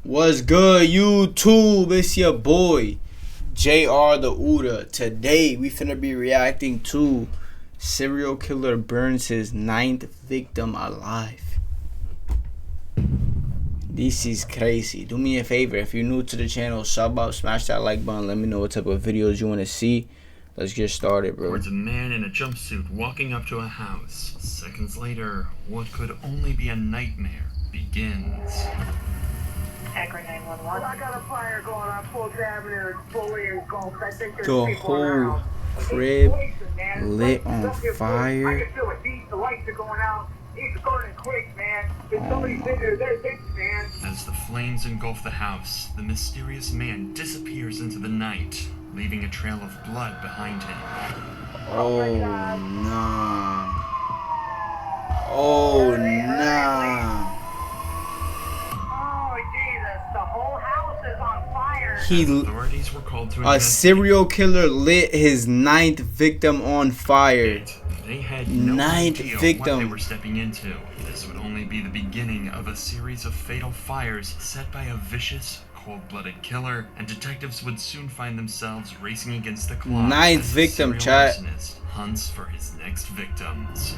What's good, YouTube? It's your boy, JrTheOota. Today, we finna be reacting to serial killer burns his 9th victim alive. This is crazy. Do me a favor, if you're new to the channel, sub up, smash that like button. Let me know what type of videos you want to see. Let's get started, bro. Towards a man in a jumpsuit walking up to a house. Seconds later, what could only be a nightmare begins. Akron 911. I got a fire going on 4th Avenue. It's fully engulfed. I think there's The people around. whole crib lit on I fire. can feel it. The lights are going out. It's burning quick, man. There's somebody's in there. There's man. As the flames engulf the house, the mysterious man disappears into the night, leaving a trail of blood behind him. Oh, nah. Oh, nah. The whole house is on fire. Authorities were called to A serial killer lit his 9th victim on fire. They had no idea victim. what they were stepping into. This would only be the beginning of a series of fatal fires set by a vicious, cold-blooded killer, and detectives would soon find themselves racing against the clock. 9th as the victim, serial chat. arsonist hunts for his next victims.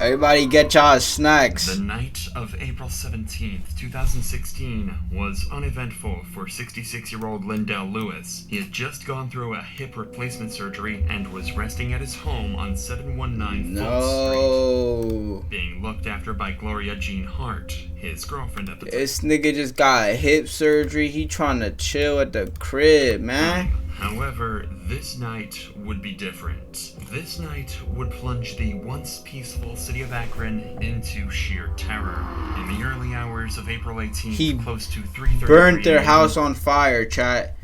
Everybody get y'all snacks. The night of April 17th, 2016 was uneventful for 66-year-old Lindell Lewis. He had just gone through a hip replacement surgery and was resting at his home on 719 Fulton Street, being looked after by Gloria Jean Hart, his girlfriend at the time. This nigga just got hip surgery. He trying to chill at the crib, man. However, this night would be different. This night would plunge the once peaceful city of Akron into sheer terror. In the early hours of April 18th, He close to 3:30 burnt their a.m., house on fire, chat.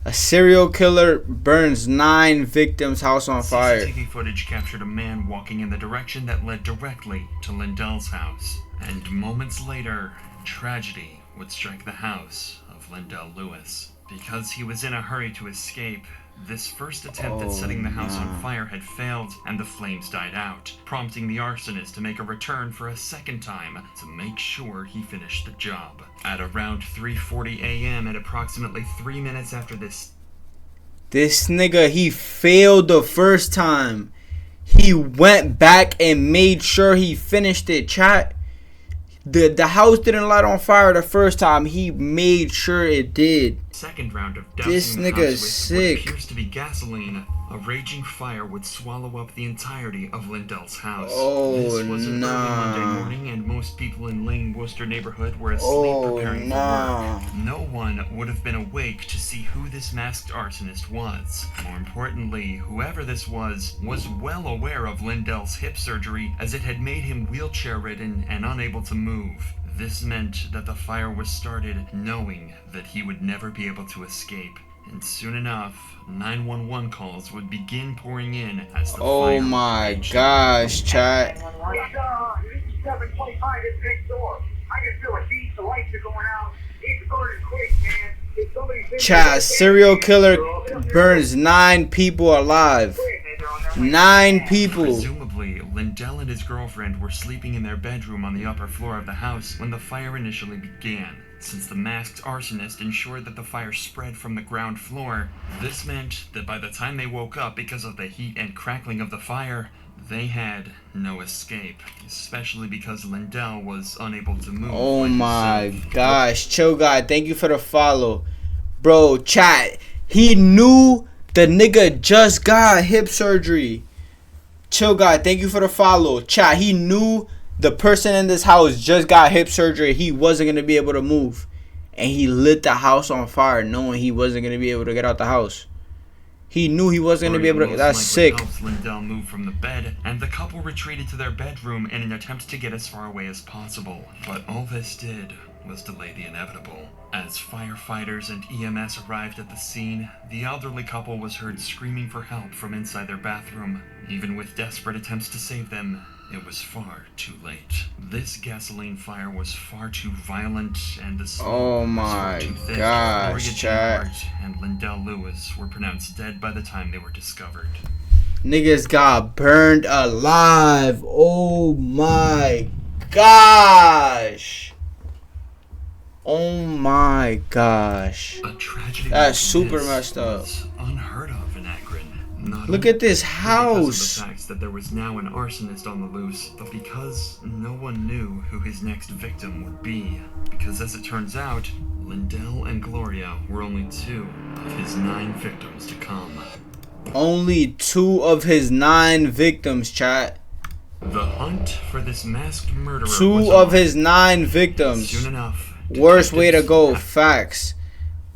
A serial killer burns 9 victims' house on fire. CCTV footage captured a man walking in the direction that led directly to Lindell's house. And moments later, tragedy would strike the house of Lindell Lewis. Because he was in a hurry to escape, this first attempt at setting the house on fire had failed, and the flames died out, prompting the arsonist to make a return for a second time to make sure he finished the job. At around 3:40 a.m. and approximately 3 minutes after this nigga, he failed the first time. He went back and made sure he finished it, chat. The house didn't light on fire the first time. He made sure it did. Second round of This dousing the nigga house is with sick. what appears to be gasoline, a raging fire would swallow up the entirety of Lindell's house. Oh, this was an early Monday nah. morning, and most people in Lane Worcester neighborhood were asleep Oh, preparing nah. for work. No one would have been awake to see who this masked arsonist was. More importantly, whoever this was well aware of Lindell's hip surgery, as it had made him wheelchair-ridden and unable to move. This meant that the fire was started knowing that he would never be able to escape. And soon enough, 911 calls would begin pouring in as the fire my raged. gosh, chat. This is 725. It's next door. I can feel it. The lights are going out. It's burning quick, man. If somebody's in there, Chat, serial killer burns 9 people alive. 9 people. Presumably, Lindell and his girlfriend were sleeping in their bedroom on the upper floor of the house when the fire initially began. Since the masked arsonist ensured that the fire spread from the ground floor, this meant that by the time they woke up because of the heat and crackling of the fire, they had no escape, especially because Lindell was unable to move. Oh my himself. gosh. Chill guy, thank you for the follow. Bro, chat, he knew the nigga just got hip surgery. Chill guy, thank you for the follow. Chat, he knew the person in this house just got hip surgery. He wasn't going to be able to move. And he lit the house on fire knowing he wasn't going to be able to get out the house. He knew he wasn't going to be able to. That's sick. Helped Lindell move from the bed, and the couple retreated to their bedroom in an attempt to get as far away as possible. But all this did was delay the inevitable. As firefighters and EMS arrived at the scene, the elderly couple was heard screaming for help from inside their bathroom. Even with desperate attempts to save them, it was far too late. This gasoline fire was far too violent, and the smoke was far too thick. gosh, Gloria Jean chat. Hart and Lindell Lewis were pronounced dead by the time they were discovered. Niggas got burned alive. Oh my gosh. Oh my gosh. A tragedy That's like super this messed up. was unheard of in Akron. Not Look only at this because house. of the fact that there was now an arsonist on the loose, but because no one knew who his next victim would be. Because as it turns out, Lindell and Gloria were only 2 of his 9 victims to come. Only 2 of his 9 victims, chat. The hunt for this masked murderer 2 was of on. his 9 victims. Soon enough, Worst way to detectives go. had Facts.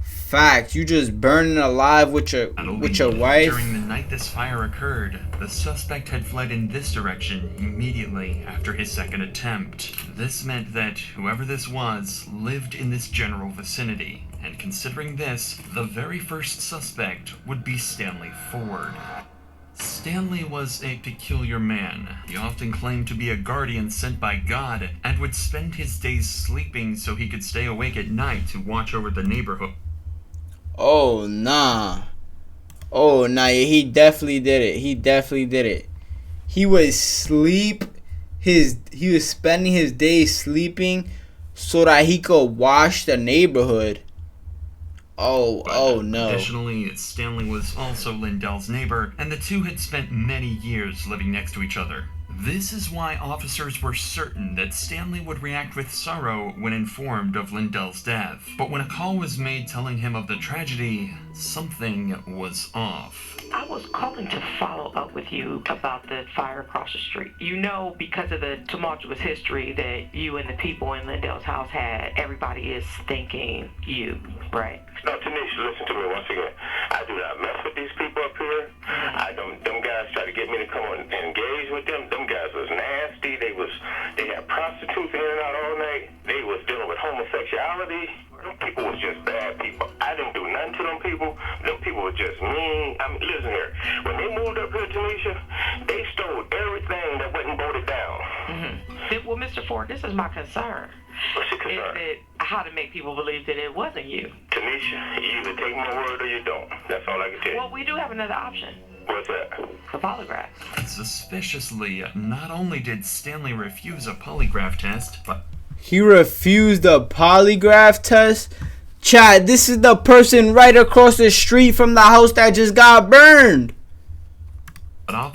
Facts. You just burning alive with your a wife. During the night this fire occurred, the suspect had fled in this direction immediately after his second attempt. This meant that whoever this was lived in this general vicinity, and considering this, the very first suspect would be Stanley Ford. Stanley was a peculiar man. He often claimed to be a guardian sent by God, and would spend his days sleeping so he could stay awake at night to watch over the neighborhood. Oh nah. Oh nah. He definitely did it. He definitely did it. He would sleep. He was spending his days sleeping so that he could watch the neighborhood. Oh no. Additionally, Stanley was also Lindell's neighbor, and the two had spent many years living next to each other. This is why officers were certain that Stanley would react with sorrow when informed of Lindell's death. But when a call was made telling him of the tragedy, something was off. I was calling to follow up with you about the fire across the street. You know, because of the tumultuous history that you and the people in Lindell's house had, everybody is thinking you, right? No, Tanisha, listen to me once again. I do not mess with these people up here. Them guys try to get me to come on and engage with them. Them guys was nasty. They had prostitutes in and out all night. They was dealing with homosexuality. Them people was just bad people. I didn't do nothing to them people. Them people were just mean. I mean, listen here. When they moved up here, Tanisha, they stole everything that wasn't voted down. Mm-hmm. Well, Mr. Ford, this is my concern. What's your concern? Is that how to make people believe that it wasn't you. Tanisha, you either take my word or you don't. That's all I can tell you. Well, we do have another option. What's that? The polygraph. Suspiciously, not only did Stanley refuse a polygraph test, but He refused a polygraph test? Chad, this is the person right across the street from the house that just got burned.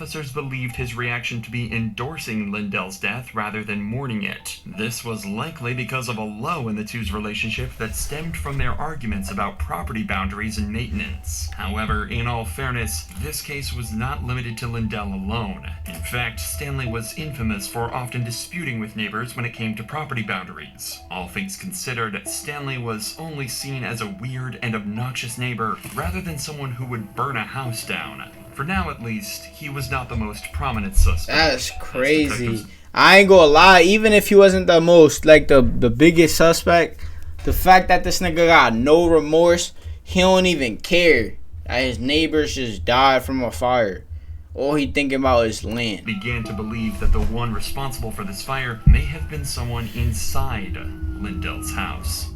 officers believed his reaction to be endorsing Lindell's death rather than mourning it. This was likely because of a lull in the two's relationship that stemmed from their arguments about property boundaries and maintenance. However, in all fairness, this case was not limited to Lindell alone. In fact, Stanley was infamous for often disputing with neighbors when it came to property boundaries. All things considered, Stanley was only seen as a weird and obnoxious neighbor rather than someone who would burn a house down. For now, at least, he was not the most prominent suspect. That's crazy. I ain't gonna lie, even if he wasn't the most, like, the biggest suspect, the fact that this nigga got no remorse, he don't even care that his neighbors just died from a fire. All he thinking about is land. Began to believe that the one responsible for this fire may have been someone inside Lindell's house.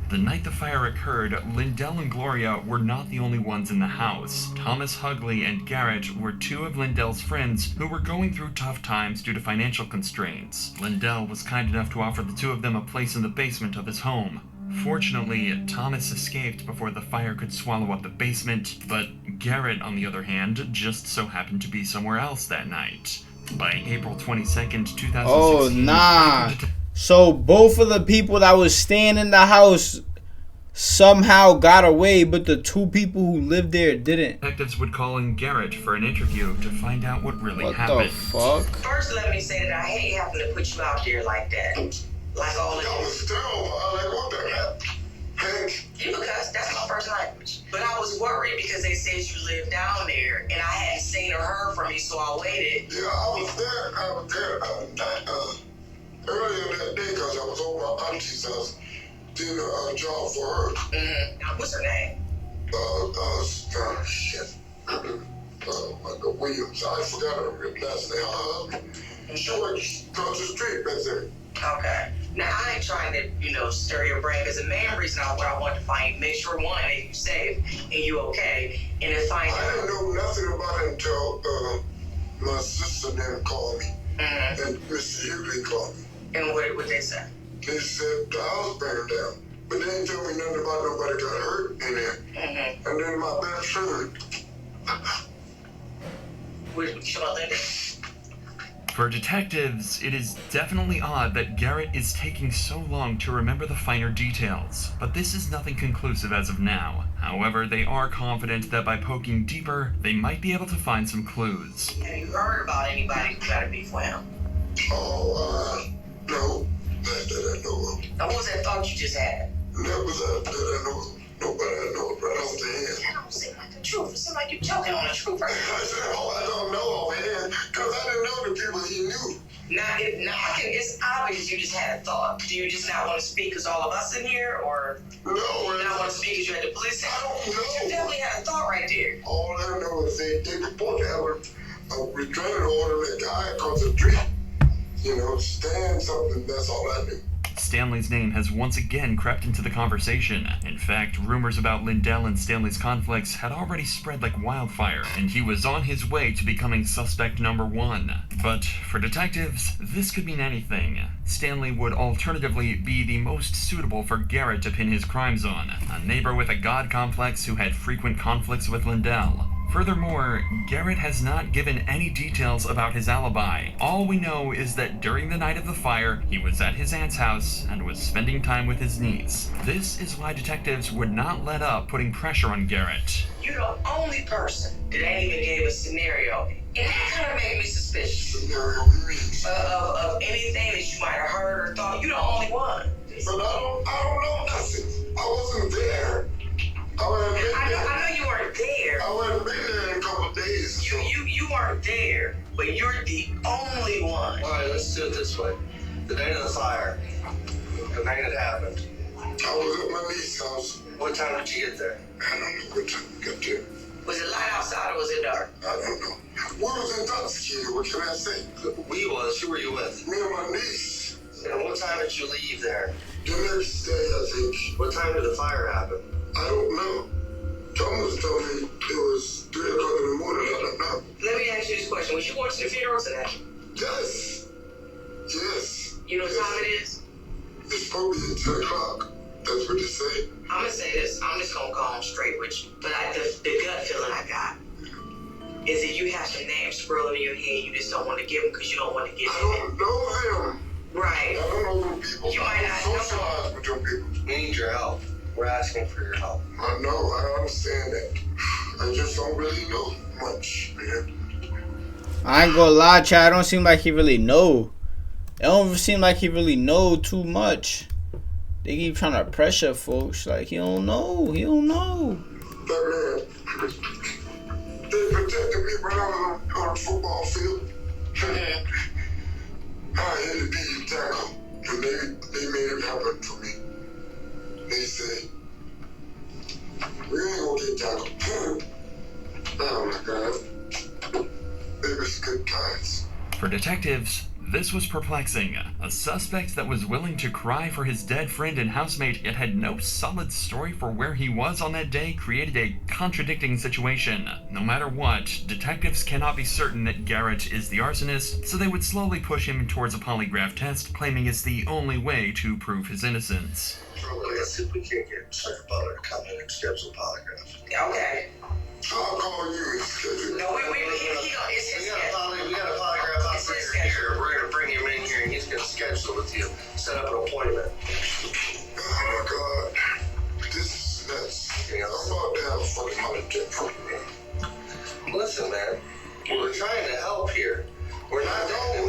The night the fire occurred, Lindell and Gloria were not the only ones in the house. Thomas Hugley and Garrett were two of Lindell's friends who were going through tough times due to financial constraints. Lindell was kind enough to offer the two of them a place in the basement of his home. Fortunately, Thomas escaped before the fire could swallow up the basement, but Garrett, on the other hand, just so happened to be somewhere else that night. By April 22nd, 2016... Oh, nah. So both of the people that was staying in the house somehow got away, but the two people who lived there didn't. Detectives would call in Garrett for an interview to find out what really happened. What the fuck? First, let me say that I hate having to put you out there like that. Like all of was terrible. Like, what the hell? Hank. you cuss, that's my first language. But I was worried because they said you lived down there, and I hadn't seen or heard from you, so I waited. Yeah, I was there earlier that day because I was over my auntie's house doing a job for her. Mm-hmm. Now, what's her name? Shit. Michael Williams. I forgot her last name. She works across the street back there. Okay. Now, I ain't trying to, stir your brain, because the main reason what I want to find, make sure, one, that you safe and you okay, and then find I didn't know nothing about it until my sister then called me, and Mr. Hughley called me. And what they say? They said the house burned down. But they didn't tell me nothing about nobody got hurt in there. Mm-hmm. And then my best friend. What about that? For detectives, it is definitely odd that Garrett is taking so long to remember the finer details, but this is nothing conclusive as of now. However, they are confident that by poking deeper, they might be able to find some clues. Have you heard about anybody who got a beef with him? Oh, no. That I know of. Now, what was that thought you just had? That was that I know of. Nobody I know right off the hand. That don't seem like the truth. It seems like you're joking on the truth right I said, oh, I don't know offhand, because I didn't know the people he knew. It's obvious you just had a thought. Do you just not want to speak because all of us in here, or No, you not want to speak because you had the police? I don't know. You definitely had a thought right there. All I know is they report to have a restraining order that guy across the street. You know, stand something, that's all I knew. Stanley's name has once again crept into the conversation. In fact, rumors about Lindell and Stanley's conflicts had already spread like wildfire, and he was on his way to becoming suspect number 1. But for detectives, this could mean anything. Stanley would alternatively be the most suitable for Garrett to pin his crimes on, a neighbor with a god complex who had frequent conflicts with Lindell. Furthermore, Garrett has not given any details about his alibi. All we know is that during the night of the fire, he was at his aunt's house and was spending time with his niece. This is why detectives would not let up putting pressure on Garrett. You're the only person that ain't even gave a scenario. And that kind of made me suspicious Scenario means. of anything that you might have heard or thought. You're the only one. But I don't know nothing. I wasn't there. I I know you weren't there. I wasn't been there in a couple of days. You weren't there, but you're the only one. All right, let's do it this way. The night of the fire, the night it happened, I was at my niece's house. what time did you get there? I don't know what time we got there. Was it light outside or was it dark? I don't know. We was intoxicated, what can I say? Who were you with? Me and my niece. And what time did you leave there? The next day, I think. What time did the fire happen? I don't know. Thomas told me it was 3 o'clock in the morning. I don't know. Let me ask you this question. Was you going to the funeral today? Yes. You know what time it is? It's supposed to be 10 o'clock. That's what they say. I'm going to say this. I'm just going to go on straight with you. But the gut feeling I got is that you have some names swirling in your head. You just don't want to give them because you don't want to give I them. don't know them. Right. I don't know them people. You might not know them. socialize with them people. We need your help. We're asking for your help. I know. I understand that. I just don't really know much, man. I ain't gonna lie, Chad. I don't seem like he really know. It don't seem like he really know too much. They keep trying to pressure folks. Like, he don't know. He don't know. That man, they protected me when I was on the football field. I had to be tackled, and they made it happen for me. They say, we ain't gonna get tackled. Oh my God. It was good times. For detectives, this was perplexing. A suspect that was willing to cry for his dead friend and housemate yet had no solid story for where he was on that day created a contradicting situation. No matter what, detectives cannot be certain that Garrett is the arsonist, so they would slowly push him towards a polygraph test, claiming it's the only way to prove his innocence. Let's see if we can get Second Butler to come in and schedule a polygraph. Okay. I'll call you and schedule it. No, it's his We got a polygraph operator here. We're going to bring him in here and he's going to schedule with you. Set up an appointment. Oh my God. This is nuts. I'm about to have a fucking heart attack from you, man. Listen, man. We're trying to help here. We're not I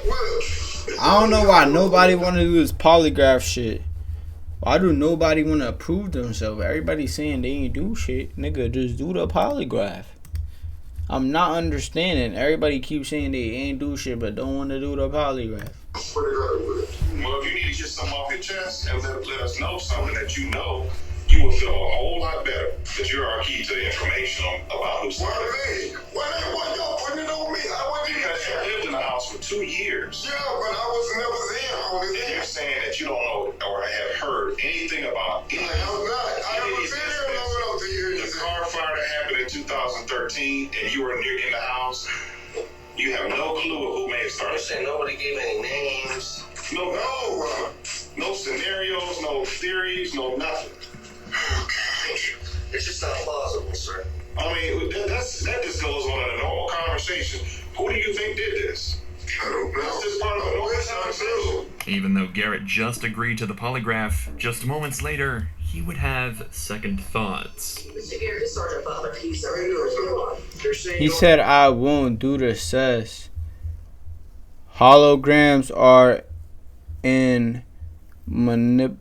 will. I don't know why nobody want to do this polygraph shit. Why do nobody want to approve themselves? Everybody saying they ain't do shit. Nigga, just do the polygraph. I'm not understanding. Everybody keeps saying they ain't do shit but don't want to do the polygraph. I swear to God, I will. Well, if you need to get something off your chest and let us know something that you know, you will feel a whole lot better that you're our key to the information about who Why started. me? Why y'all putting it on me? I wasn't even Because you there. lived in the house for 2 years. Yeah, but I was never there. I was And there. you're saying that you don't know or have heard anything about any I was not. I any of was these there long enough to hear The anything. car fire that happened in 2013 and you were in the house, you have no clue of who may have You're started. saying nobody gave any names. No, No, no theories, no nothing. It just sounds plausible, sir. I mean, that just goes on in a normal conversation. Who do you think did this? I don't know. That's just part of the normal conversation. Even though Garrett just agreed to the polygraph, just moments later, he would have second thoughts. Mr. Garrett, this Sergeant Butler, he's He said, I won't do the cess. Holograms are in municipal.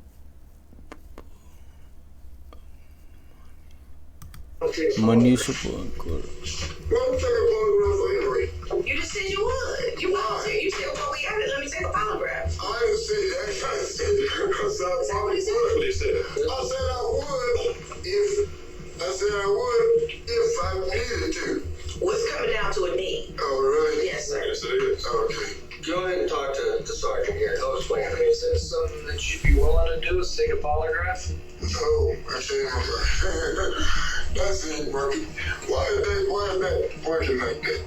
You just said you would. You want to. You said, well, we got it. Let me take a polygraph. I didn't say that. I said that because I probably would. What he said? I said I would if I needed to. Well, it's coming down to a need. Oh, really? Yes, sir. Yes, it is. Okay. Go ahead and talk to the sergeant here. He'll explain it. Is this something that you'd be willing to do? Is take a polygraph? No, I said that ain't working. Why is that working like that?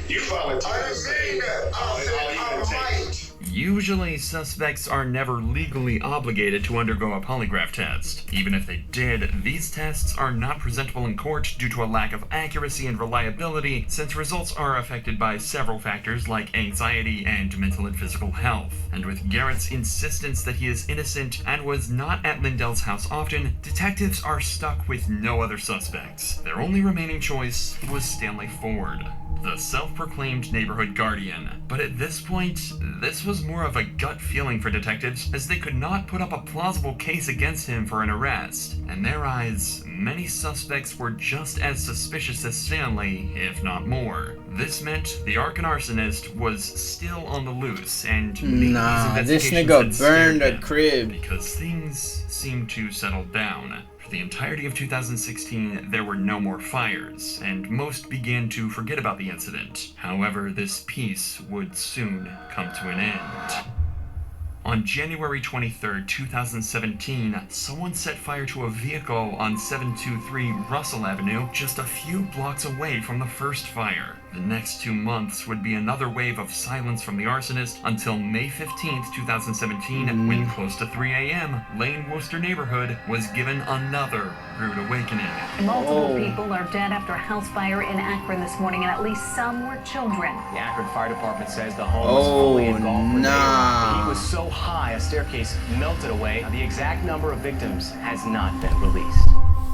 You volunteered. I didn't say that. I said I might. Usually, suspects are never legally obligated to undergo a polygraph test. Even if they did, these tests are not presentable in court due to a lack of accuracy and reliability, since results are affected by several factors like anxiety and mental and physical health. And with Garrett's insistence that he is innocent and was not at Lindell's house often, detectives are stuck with no other suspects. Their only remaining choice was Stanley Ford, the self-proclaimed neighborhood guardian. But at this point, this was more of a gut feeling for detectives, as they could not put up a plausible case against him for an arrest. In their eyes, many suspects were just as suspicious as Stanley, if not more. This meant the Arkan arsonist was still on the loose, and Nah, this nigga burned a crib. Because things seemed to settle down. For the entirety of 2016, there were no more fires, and most began to forget about the incident. However, this peace would soon come to an end. On January 23, 2017, someone set fire to a vehicle on 723 Russell Avenue, just a few blocks away from the first fire. The next 2 months would be another wave of silence from the arsonist until May 15, 2017, when close to 3 a.m., Lane Worcester neighborhood was given another rude awakening. Multiple people are dead after a house fire in Akron this morning, and at least some were children. The Akron Fire Department says the home was fully engulfed with nah. The heat was so high, a staircase melted away. The exact number of victims has not been released.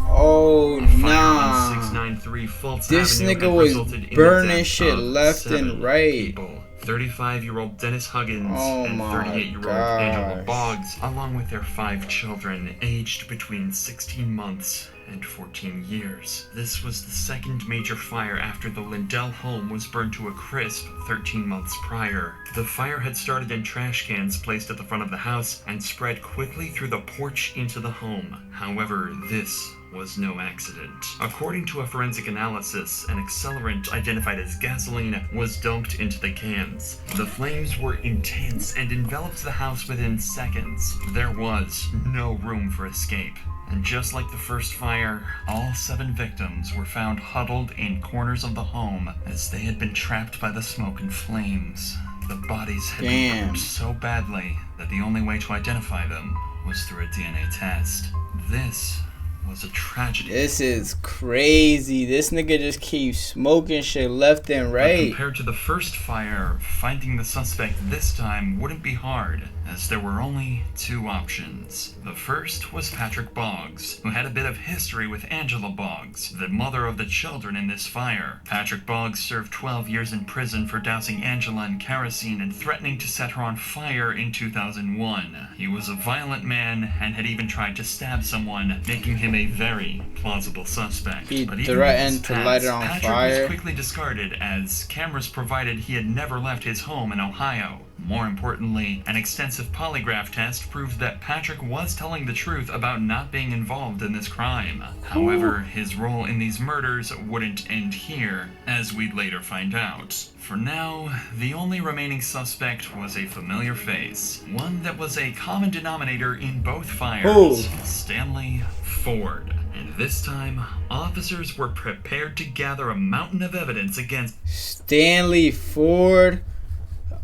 Oh, A fire nah. on 693 Fultz This Avenue nigga had was resulted in the burning death shit of left 7 and right. people. 35-year-old Dennis Huggins Oh and my 38-year-old Angela gosh. Boggs, along with their 5 children, aged between 16 months and 14 years. This was the second major fire after the Lindell home was burned to a crisp 13 months prior. The fire had started in trash cans placed at the front of the house and spread quickly through the porch into the home. However, this was no accident. According to a forensic analysis, an accelerant identified as gasoline was dumped into the cans. The flames were intense and enveloped the house within seconds. There was no room for escape. And just like the first fire, all 7 victims were found huddled in corners of the home as they had been trapped by the smoke and flames. The bodies had been burned so badly that the only way to identify them was through a DNA test. This was a tragedy. This is crazy. This nigga just keeps smoking shit left and But right. compared to the first fire, finding the suspect this time wouldn't be hard, as there were only 2 options. The first was Patrick Boggs, who had a bit of history with Angela Boggs, the mother of the children in this fire. Patrick Boggs served 12 years in prison for dousing Angela in kerosene and threatening to set her on fire in 2001. He was a violent man and had even tried to stab someone, making him a very plausible suspect. He But even threatened with his to light it past, on Patrick fire. was quickly discarded as cameras provided he had never left his home in Ohio. More importantly, an extensive polygraph test proved that Patrick was telling the truth about not being involved in this crime. However, his role in these murders wouldn't end here, as we'd later find out. For now, the only remaining suspect was a familiar face, one that was a common denominator in both fires. Who? Stanley Ford. And this time, officers were prepared to gather a mountain of evidence against Stanley Ford.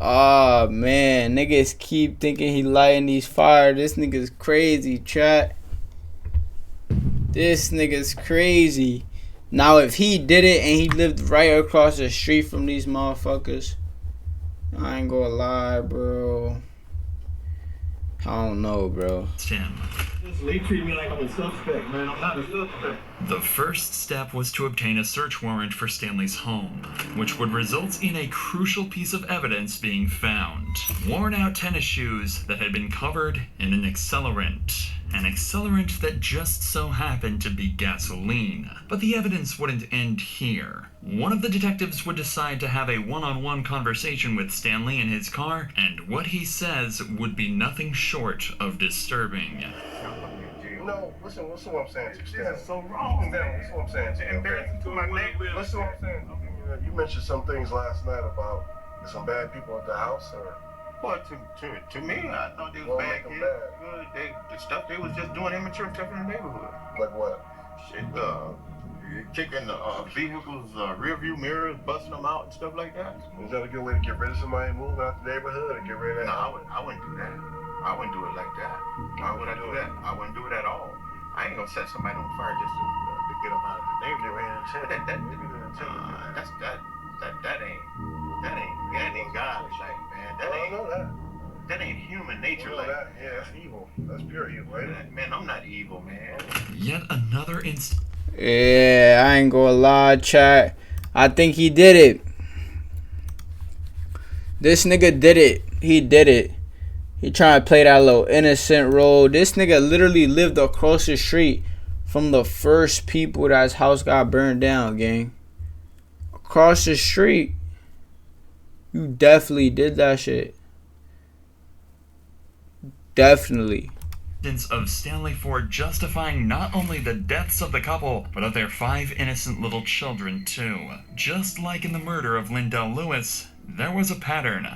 Oh man, niggas keep thinking he lighting these fire. This nigga's crazy, chat. This nigga's crazy. Now if he did it and he lived right across the street from these motherfuckers, I ain't gonna lie, bro. I don't know, bro. Tim. They treat me like I'm a suspect, man. I'm not a suspect. The first step was to obtain a search warrant for Stanley's home, which would result in a crucial piece of evidence being found. Worn out tennis shoes that had been covered in an accelerant. An accelerant that just so happened to be gasoline. But the evidence wouldn't end here. One of the detectives would decide to have a one-on-one conversation with Stanley in his car, and what he says would be nothing short of disturbing. No, listen what I'm saying to you, Stan. This is so wrong, man. Listen what I'm saying to you. Embarrassing to my neck. Listen what I'm saying. You mentioned some things last night about some bad people at the house, or? Well, to me, I thought they was bad kids. The stuff they was just doing immature stuff in the neighborhood. Like what? Shit, kicking the vehicles' rear view mirrors, busting them out and stuff like that. Is that a good way to get rid of somebody moving out the neighborhood and get rid of that? No, I wouldn't do that. I wouldn't do it like that. Why would I do that? I wouldn't do it at all. I ain't gonna set somebody on fire just to get them out of the neighborhood. That ain't godly, like, man. That ain't human nature, like. Yeah, that's evil. That's pure evil, right? Man, I'm not evil, man. Yet another instance. Yeah, I ain't gonna lie, chat. I think he did it. This nigga did it. He did it. He trying to play that little innocent role. This nigga literally lived across the street from the first people that's house got burned down, gang. Across the street. You definitely did that shit. Definitely. Of Stanley Ford justifying not only the deaths of the couple, but of their 5 innocent little children too. Just like in the murder of Lindell Lewis, there was a pattern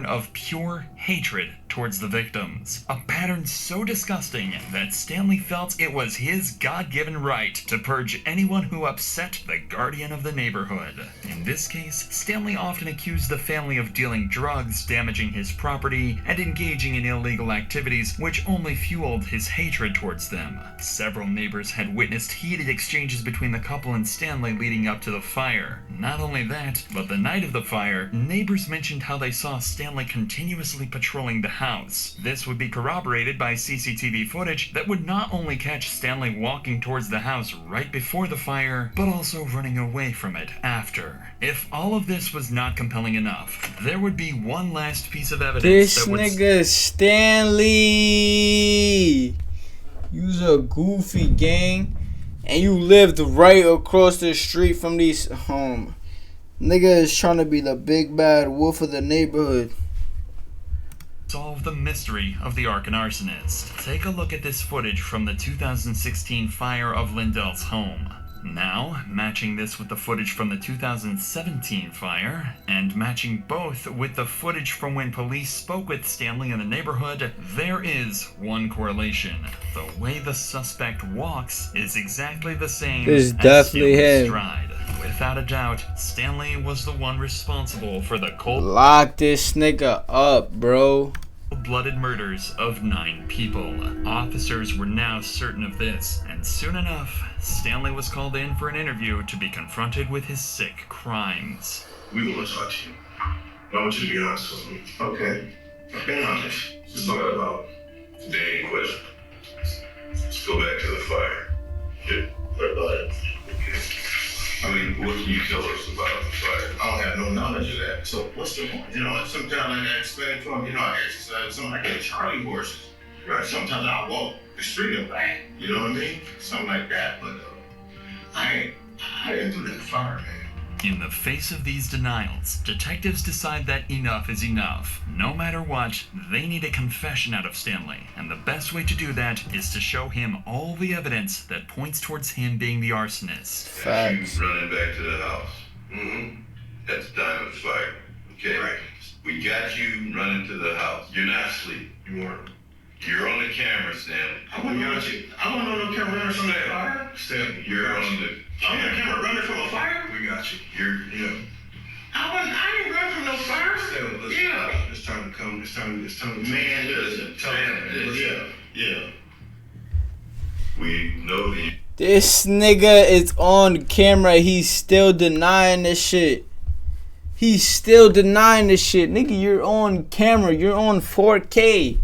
of pure hatred towards the victims. A pattern so disgusting that Stanley felt it was his God-given right to purge anyone who upset the guardian of the neighborhood. In this case, Stanley often accused the family of dealing drugs, damaging his property, and engaging in illegal activities which only fueled his hatred towards them. Several neighbors had witnessed heated exchanges between the couple and Stanley leading up to the fire. Not only that, but the night of the fire, neighbors mentioned how they saw Stanley continuously patrolling the house. This would be corroborated by CCTV footage that would not only catch Stanley walking towards the house right before the fire, but also running away from it after. If all of this was not compelling enough, there would be one last piece of evidence. This nigga Stanley. You's a goofy, gang. And you lived right across the street from these nigga is trying to be the big bad wolf of the neighborhood. Solve the mystery of the Arkan arsonist. Take a look at this footage from the 2016 fire of Lindell's home. Now, matching this with the footage from the 2017 fire, and matching both with the footage from when police spoke with Stanley in the neighborhood, there is one correlation. The way the suspect walks is exactly the same It's as definitely Stanley's him. stride. Without a doubt, Stanley was the one responsible for the cold Lock this nigga up, bro. blooded murders of 9 people. Officers were now certain of this, and soon enough, Stanley was called in for an interview to be confronted with his sick crimes. We want to talk to you. I want you to be honest with me. Okay. I've been honest. Let's talk about the day in question. Let's go back to the fire. Yeah, what about it? Okay. I mean, what can you tell us about the fire? I don't have no knowledge of that. So what's the point? You know, sometimes I explain to them, I exercise, something like that, Charlie horses. Right. Sometimes I walk the street and back. You know what I mean? Something like that. But I didn't do that fire, man. In the face of these denials, detectives decide that enough is enough. No matter what, they need a confession out of Stanley, and the best way to do that is to show him all the evidence that points towards him being the arsonist. Facts. You running back to the house. Mm-hmm. At the time of the fire. Okay. Right. We got you running to the house. You're not asleep. You weren't. You're on the camera, Stanley. I want no camera running from the fire. Stanley, you're on the camera running from a fire? We got you. I ain't run from no fire. Yeah. It's time to come. It's time to Man, listen. Yeah. We know the. This nigga is on camera. He's still denying this shit. He's still denying this shit. Nigga, you're on camera. You're on 4K.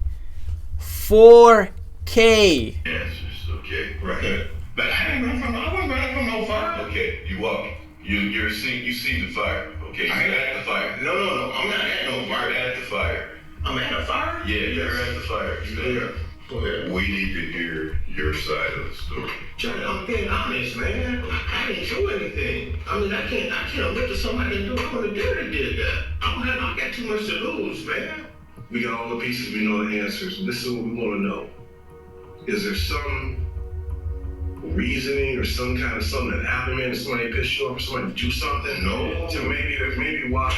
4K. Answers, okay? Right. But I wasn't running from no fire. Okay, you walk. You see the fire. Okay, I ain't you're at the fire. No. I'm not at no You're fire. at the fire. I'm at the fire? Yeah, you're at the fire. Yeah. Go ahead. We need to hear your side of the story. Johnny, I'm being honest, man. I didn't do anything. I mean, I can't admit to something I didn't do. I would have did that. I got too much to lose, man. We got all the pieces, we know the answers, and this is what we want to know. Is there some reasoning or some kind of something that happened, man? Did somebody piss you off or somebody do something? No. So maybe why,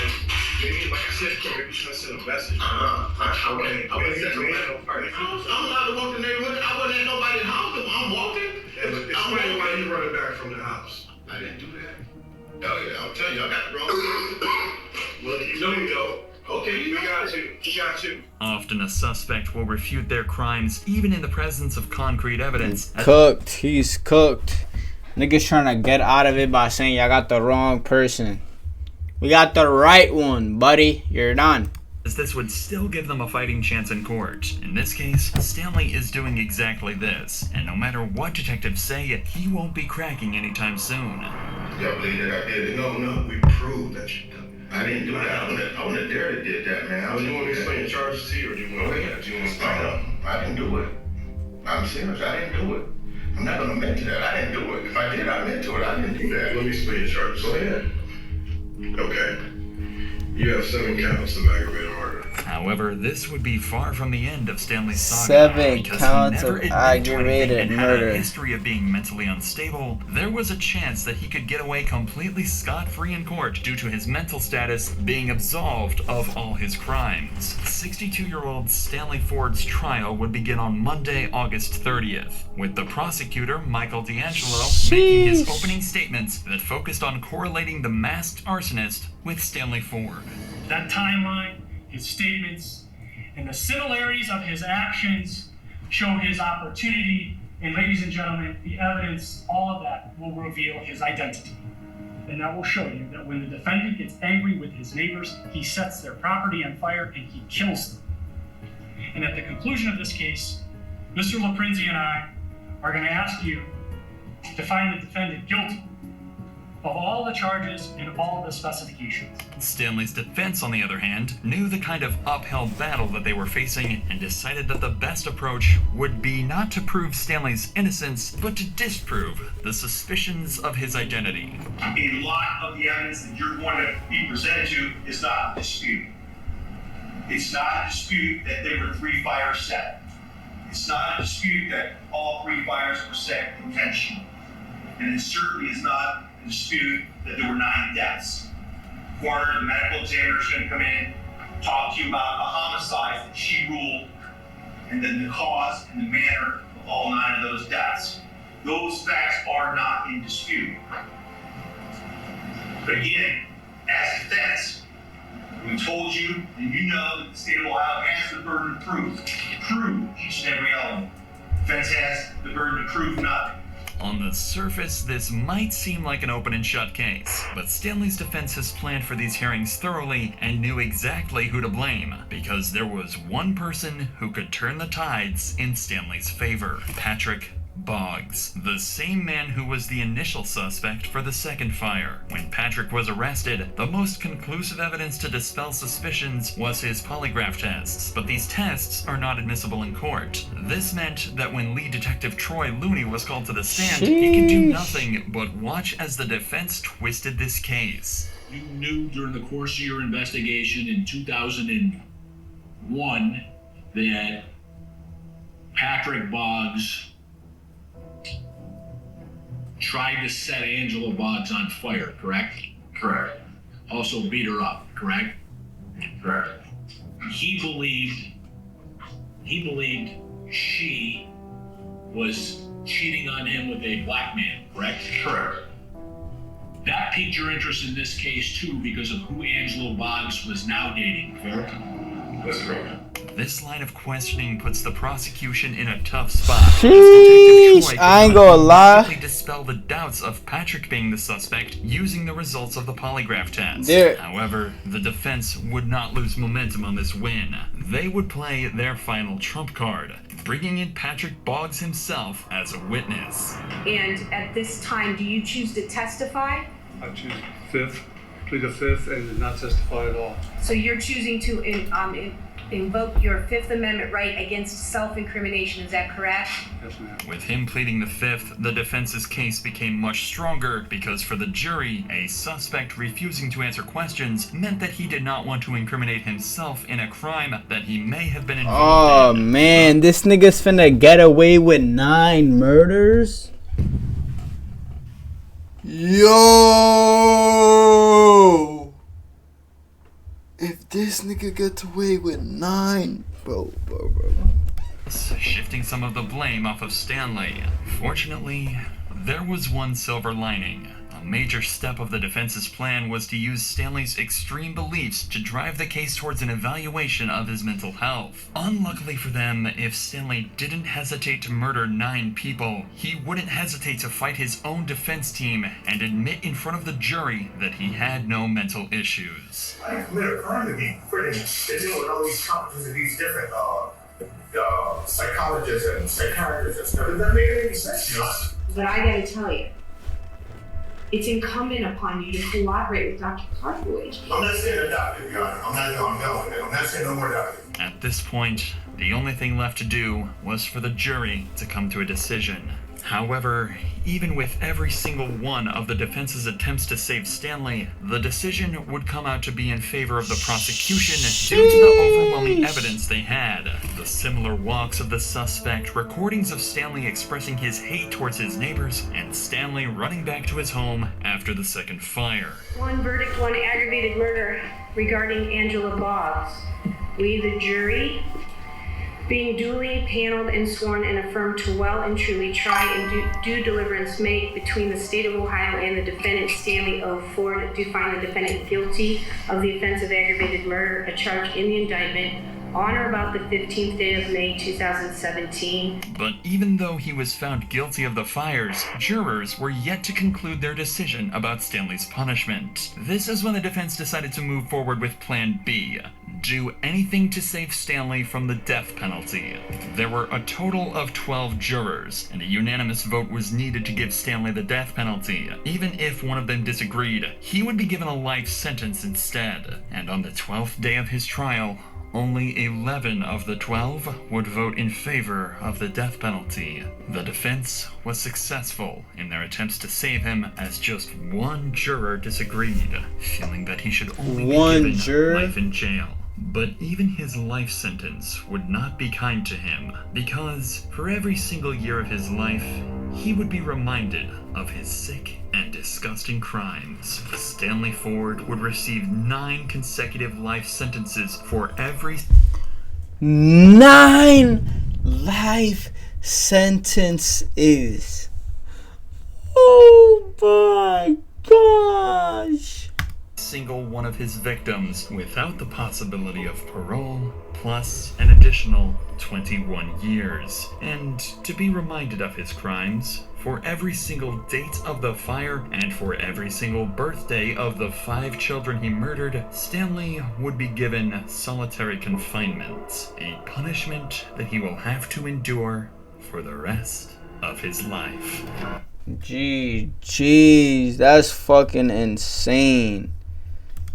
maybe like I said, maybe trying to send a message. Okay. I'm allowed to walk the neighborhood. I wasn't at nobody's house. I'm walking. Explain why you running back from the house. I didn't do that. Oh yeah, I'll tell you, I got the wrong. Well, you know you go. Okay, We got you. Often a suspect will refute their crimes even in the presence of concrete evidence. Cooked. He's cooked. Niggas trying to get out of it by saying y'all got the wrong person. We got the right one, buddy. You're done. As this would still give them a fighting chance in court. In this case, Stanley is doing exactly this, and no matter what detectives say, he won't be cracking anytime soon. Y'all believe that I did it? No, we proved that you done it. I didn't do that. I wouldn't have dared to did that, man. Do you want me to explain the charges to you, or do you want to explain them? I didn't do it. I'm serious. I didn't do it. I'm not gonna admit to that. I didn't do it. If I did, I admit to it. I didn't do that. Let me explain the charges. Go ahead. Okay. You have 7 counts of aggravated murder. However, this would be far from the end of Stanley's saga. 7 because counts he never of admitted to anything aggravated and murder. had a history of being mentally unstable. There was a chance that he could get away completely scot-free in court due to his mental status being absolved of all his crimes. 62-year-old Stanley Ford's trial would begin on Monday, August 30th, with the prosecutor, Michael D'Angelo, making his opening statements that focused on correlating the masked arsonist with Stanley Ford. That timeline, his statements, and the similarities of his actions show his opportunity. And ladies and gentlemen, the evidence, all of that will reveal his identity. And that will show you that when the defendant gets angry with his neighbors, he sets their property on fire and he kills them. And at the conclusion of this case, Mr. LaPrinzi and I are going to ask you to find the defendant guilty of all the charges and all the specifications. Stanley's defense, on the other hand, knew the kind of uphill battle that they were facing and decided that the best approach would be not to prove Stanley's innocence, but to disprove the suspicions of his identity. A lot of the evidence that you're going to be presented to is not a dispute. It's not a dispute that there were 3 fires set. It's not a dispute that all 3 fires were set intentionally. And it certainly is not a dispute that there were 9 deaths. Coroner, the medical examiner is going to come in, talk to you about the homicides that she ruled, and then the cause and the manner of all 9 of those deaths. Those facts are not in dispute. But again, as defense, we told you, and you know that the state of Ohio has the burden of proof to prove each and every element. Defense has the burden to prove nothing. On the surface, this might seem like an open and shut case, but Stanley's defense has planned for these hearings thoroughly and knew exactly who to blame, because there was one person who could turn the tides in Stanley's favor: Patrick Boggs, the same man who was the initial suspect for the second fire. When Patrick was arrested, the most conclusive evidence to dispel suspicions was his polygraph tests, but these tests are not admissible in court. This meant that when lead detective Troy Looney was called to the stand, he could do nothing but watch as the defense twisted this case. You knew during the course of your investigation in 2001 that Patrick Boggs tried to set Angela Boggs on fire, correct? Correct. Also beat her up, correct? Correct. He believed she was cheating on him with a black man, correct? Correct. That piqued your interest in this case too because of who Angelo Boggs was now dating. Fair? That's correct. This line of questioning puts the prosecution in a tough spot. Sheesh, I ain't gonna lie. Dispel the doubts of Patrick being the suspect using the results of the polygraph test. There. However, the defense would not lose momentum on this win. They would play their final trump card, bringing in Patrick Boggs himself as a witness. And at this time, do you choose to testify? I choose fifth, plead the fifth, and not testify at all. So you're choosing to invoke your Fifth Amendment right against self-incrimination, is that correct? Yes, ma'am. With him pleading the fifth, the defense's case became much stronger because for the jury, a suspect refusing to answer questions meant that he did not want to incriminate himself in a crime that he may have been involved in. Oh man, this nigga's finna get away with 9 murders? Yo! If this nigga gets away with 9, bro. Shifting some of the blame off of Stanley. Fortunately, there was one silver lining. A major step of the defense's plan was to use Stanley's extreme beliefs to drive the case towards an evaluation of his mental health. Unluckily for them, if Stanley didn't hesitate to murder 9 people, he wouldn't hesitate to fight his own defense team and admit in front of the jury that he had no mental issues. I didn't commit a crime to be British. They deal with all these companies and these different psychologists and psychiatrists. Now, does that make any sense? Yes. But I gotta tell you, it's incumbent upon you to collaborate with Dr. Cartwright. I'm not saying a doctor, Your Honor. I'm not saying no more doctor. At this point, the only thing left to do was for the jury to come to a decision. However, even with every single one of the defense's attempts to save Stanley, the decision would come out to be in favor of the prosecution due to the overwhelming evidence they had. The similar walks of the suspect, recordings of Stanley expressing his hate towards his neighbors, and Stanley running back to his home after the second fire. One verdict, one aggravated murder regarding Angela Boggs. We, the jury, being duly paneled and sworn and affirmed to well and truly try and do deliverance make between the state of Ohio and the defendant Stanley O. Ford, do find the defendant guilty of the offense of aggravated murder, a charge in the indictment on or about the 15th day of May 2017. But even though he was found guilty of the fires, jurors were yet to conclude their decision about Stanley's punishment. This is when the defense decided to move forward with Plan B. Do anything to save Stanley from the death penalty. There were a total of 12 jurors, and a unanimous vote was needed to give Stanley the death penalty. Even if one of them disagreed, he would be given a life sentence instead. And on the 12th day of his trial, only 11 of the 12 would vote in favor of the death penalty. The defense was successful in their attempts to save him, as just one juror disagreed, feeling that he should only be given life in jail. But even his life sentence would not be kind to him, because for every single year of his life, he would be reminded of his sick and disgusting crimes. Stanley Ford would receive 9 consecutive life sentences for every 9 life sentences. Oh my gosh. Single one of his victims without the possibility of parole, plus an additional 21 years. And to be reminded of his crimes, for every single date of the fire and for every single birthday of the 5 children he murdered, Stanley would be given solitary confinement, a punishment that he will have to endure for the rest of his life. Jeez, that's fucking insane.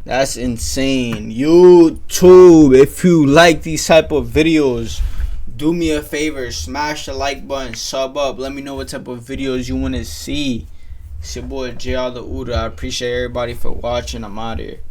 That's insane. YouTube, if you like these type of videos, do me a favor, smash the like button, sub up, let me know what type of videos you want to see. It's your boy JrTheOota. I appreciate everybody for watching. I'm out here.